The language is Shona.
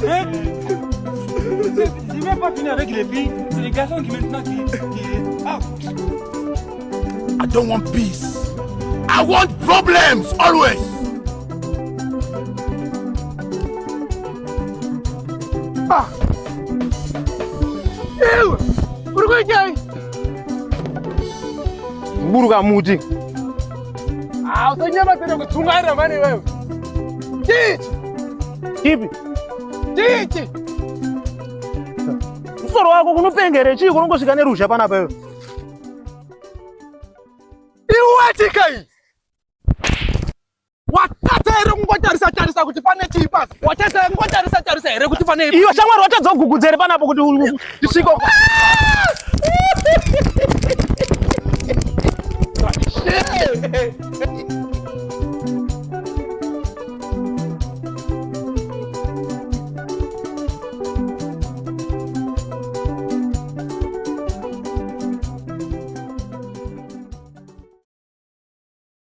Je vais pas finir avec les filles, c'est les garçons qui maintenant qui... Ah. I don't want peace. I want problems always. Ah. Ewe, ulikuwa Mburuka muti. Ah, usanyama tena kuchungaira mani wewe. Chichi. Kipi? Chichi. Msoro wako kunopengere chii kunongosvika neruzha panapa wewe. Iwe kai. Watatera kungotarisa kuti pane chii basi. Watatera kungotarisa here kuti pane. Iyo shamwari watadzogugudzere panapo kuti usviko. Hey!